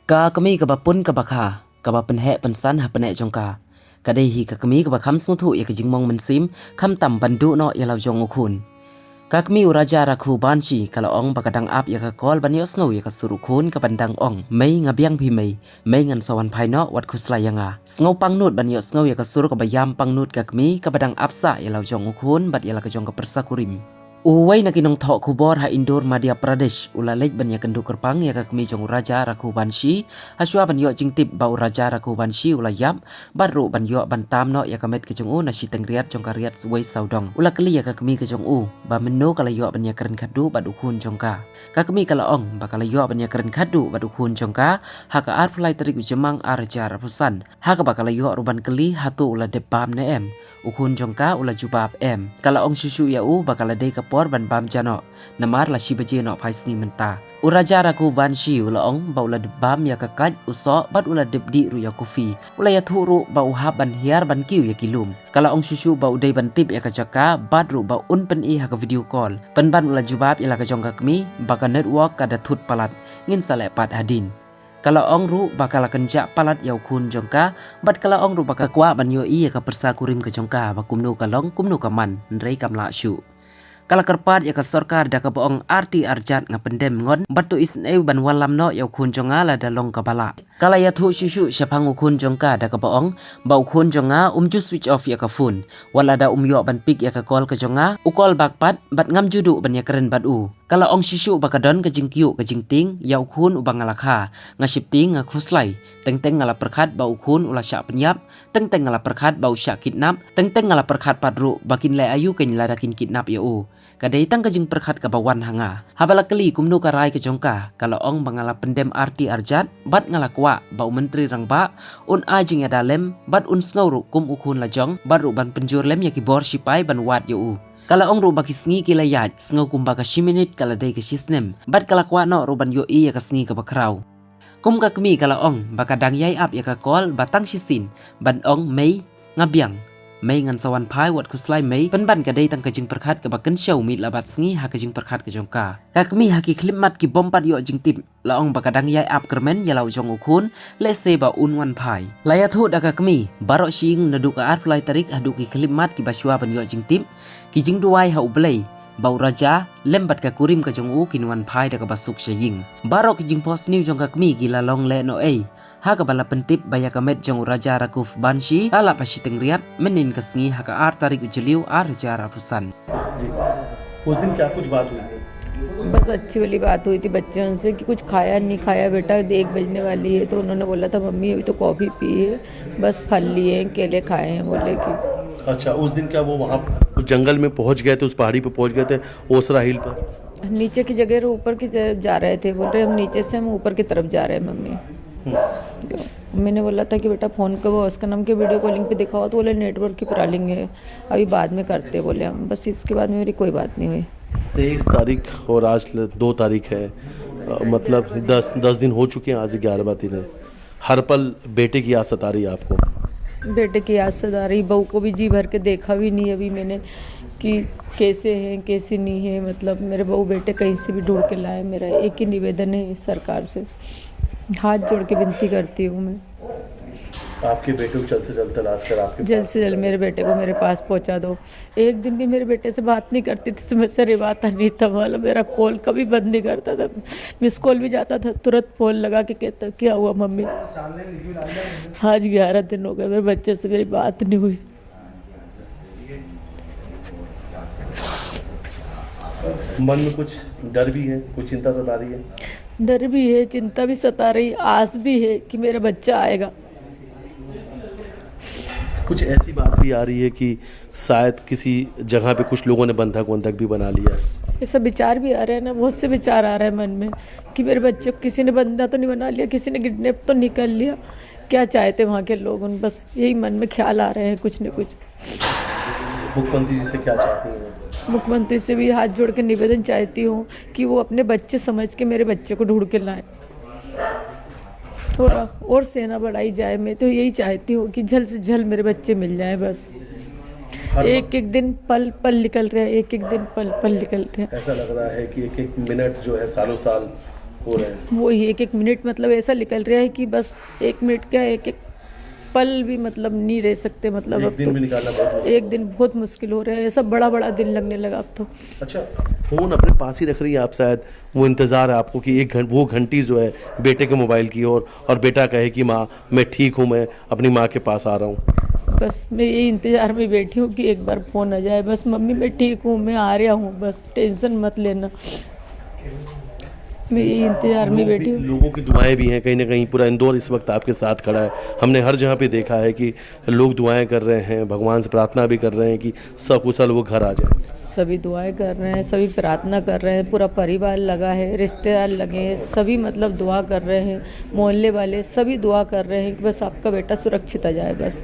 Ka kami ka bapun ka bakha, ka bapen he pensan ha penek jongka. Ka dehi ka kami ka bakham smutu ya ka jingmong mensim, kham tam bandu no ya lau jong ukun. Ka kami uraja rakhu banchi kala ong bakadang ap ya ka kol ban yos ngau ya ka surukun ka bandang ong. Mei ngabiang pi mei ngan sawan pai no wat khusla yanga. Ngau pangnut ban yos ngau ya ka suru ka bayam pangnut ka kami ka badang apsa ya lau jong ukun bat ya la ka jong ka persakurim. Uway na kinong thok kubor ha Indore Madhya Pradesh ulalej ban ya kendu kerpang ya ka kami jong raja rakhu banshi haswa ban yo jingtip ba raja rakhu banshi ulayap baru ban yo ban tam no ya kamet ke jong u na shiteng riat jong kariat suway saudong ula kali ya ka kami ke jong u ba menno kala yo ban ya keren khadu ba dukun jong ka kami kala ong ba kala yo ban ya keren khadu ba dukun jong ka ha ka ar phlai tarik jemang arja rapusan ha ka ba kala yo ruban kali hatu ula debam ne em ukun jongka ula jubab em kala ong susu ya u bakala dei kapor ban bam jano namar la shibaje no phaisni menta uraja raku banshi ula ong ba ula debam ya kakaj uso bat ula debdi ru ya kofi ula ya thuru ba uhab ban hiar ban kiu ya kilum kala ong susu ba udai ban tip ya kajaka bat ru ba un pen i ha ka video call ban ula jubab ya la ka jongka kami baka network kada thut palat ngin sale pat hadin kalau ong ru bakal kenjak palat yau kun jongka bat kalau ong ru bakal kwa ban yo iya ka persa kurim ke jongka bakumnu kalong kumnu kaman nrei kamla syu kala kerpat ya ka sarkar da ka boong arti arjat nga pendem ngon batu isneu ban walam no yau kun jonga la dalong ka bala kala ya thu shu syapang kun jongka da ka boong bau kun jonga umju switch off ya ka phone wala da yo ban pik ya ka call ka jonga ukol bakpat bat ngam judu ban ya keren bat u kala ong shishu bakadon ka jingkyu ka jingting yau kun ubang alakha nga shipting nga khuslai teng ngala perkhat bau kun ula sya penyap teng ngala perkhat bau sya kidnap teng ngala perkhat padru bakin le ayu ken ladakin kidnap ya u kadai tang ka jing perkhat ka bawan hanga habala kali kumnu ka rai ka jongka kala ong bangala pendem arti arjat bat ngala kwa bau menteri rangba un ajing ya dalem bat un snowru kum ukun lajong baru ban penjur lem ya kibor sipai ban wat ya u kala ong ru baki sngi kila yaj sngo kumba ka shiminit kala dai ka shisnem bat kala kwa no ruban yo i ya ka sngi ka bakrau kum ka kemi kala ong baka dang yai ap ya ka kol batang shisin ban ong mei ngabiang mei ngan sawan pai wat kuslai mei ban ka dai tang ka jing perkhat ka baken show mi labat sngi ha ka jing perkhat ka jongka ka kemi ha ki klimat ki bompat yo jing tip la ong baka dang yai ap kermen ya lau jong ukun le se ba un wan pai laya thu da ka kemi barok shing na du ka ar plai tarik ha du ki klimat ki baswa ban yo jing tip ki jing duai ha ublei bau raja lembat ka kurim ka jong u kinwan pai da ka basuk shaying barok ki jing post new jong ka kemi gila long le no ei ha ka bala pentip baya ka met jong raja rakuf banshi ala pasiteng riat menin ka sngi ha ka ar tarik ujliu ar raja rapusan उस दिन क्या कुछ बात हुई थी? बस अच्छी वाली बात हुई थी बच्चों से कि कुछ खाया नहीं खाया बेटा 1 बजने वाली है तो उन्होंने बोला था मम्मी अभी तो कॉफ़ी पी है बस फल लिए हैं केले खाए हैं बोले कि अच्छा उस दिन क्या वो वहाँ जंगल में पहुँच गए थे उस पहाड़ी पे पहुँच गए थे ओसरा हिल पर नीचे की जगह ऊपर की तरफ जा रहे थे बोल रहे हम नीचे से हम ऊपर की तरफ जा रहे हैं मम्मी तो मैंने बोला था कि बेटा फ़ोन को वो उसका नाम के वीडियो कॉलिंग पे दिखाओ तो बोले नेटवर्क की प्रॉब्लम है अभी बाद में करते बोले हम बस इसके बाद में मेरी कोई बात नहीं हुई 23 तारीख और आज 2 तारीख है मतलब 10 दिन हो चुके हैं आज 11वां दिन है हर पल बेटे की याद सता रही है आपको बेटे की याद सता रही बहू को भी जी भर के देखा भी नहीं अभी मैंने कि कैसे हैं कैसे नहीं है मतलब मेरे बहू बेटे कहीं से भी ढूंढ के लाए मेरा एक ही निवेदन है इस सरकार से हाथ जोड़ के विनती करती हूँ मैं आपके बेटे को जल्द से जल्द तलाश कर आपके जल्द से जल्द मेरे बेटे को मेरे पास पहुंचा दो एक दिन भी मेरे बेटे से बात नहीं करती थी तो मैं से रिवाता नहीं था वाला मेरा कॉल कभी बंद नहीं करता था मिस कॉल भी जाता था तुरंत फोन लगा के कहता क्या हुआ मम्मी आज 11 दिन हो गए मेरे बच्चे से मेरी बात नहीं हुई मन में कुछ डर भी है कुछ चिंता सता रही है डर भी है चिंता भी सता रही आस भी है कि मेरा बच्चा आएगा कुछ ऐसी बात भी आ रही है कि शायद किसी जगह पे कुछ लोगों ने बंधक भी बना लिया है ये सब विचार भी आ रहे हैं ना बहुत से विचार आ रहे हैं मन में कि मेरे बच्चे को किसी ने बंधा तो नहीं बना लिया किसी ने किडनैप तो नहीं कर लिया क्या चाहते वहाँ के लोग उन बस यही मन में ख्याल आ रहे हैं कुछ न कुछ मुख्यमंत्री जी से क्या चाहती हैं मुख्यमंत्री से भी हाथ जोड़ के निवेदन चाहती हूँ कि वो अपने बच्चे समझ के मेरे बच्चे को ढूंढ के लाए थोड़ा और सेना बढ़ाई जाए मैं तो यही चाहती हूँ कि जल्द से जल्द मेरे बच्चे मिल जाए बस एक एक दिन पल पल निकल रहे हैं एक एक दिन पल पल निकल रहे हैं ऐसा लग रहा है कि एक एक मिनट जो है सालों साल हो रहे हैं? वो ही एक एक मिनट मतलब ऐसा निकल रहा है कि बस 1 मिनट क्या एक एक पल भी मतलब नहीं रह सकते, मतलब अब दिन भी निकालना बहुत तो एक दिन बहुत मुश्किल हो रहा है, ऐसा बड़ा बड़ा दिन लगने लगा अब तो। अच्छा, फ़ोन अपने पास ही रख रही है आप शायद, वो इंतज़ार है आपको कि वो घंटी जो है बेटे के मोबाइल की और बेटा कहे कि माँ मैं ठीक हूँ, मैं अपनी माँ के पास आ रहा हूँ। बस मैं यही इंतज़ार में बैठी हूँ कि एक बार फ़ोन आ जाए, बस मम्मी मैं ठीक हूँ, मैं आ रहा हूँ, बस टेंशन मत लेना। मैं यही इंतज़ार में बैठी हूँ। लोगों की दुआएं भी हैं, कहीं ना कहीं पूरा इंदौर इस वक्त आपके साथ खड़ा है। हमने हर जगह पे देखा है कि लोग दुआएं कर रहे हैं, भगवान से प्रार्थना भी कर रहे हैं कि सकुशल वो घर आ जाए। सभी दुआएं कर रहे हैं, सभी प्रार्थना कर रहे हैं, पूरा परिवार लगा है, रिश्तेदार लगे हैं, सभी मतलब दुआ कर रहे हैं, मोहल्ले वाले सभी दुआ कर रहे हैं कि बस आपका बेटा सुरक्षित आ जाए बस।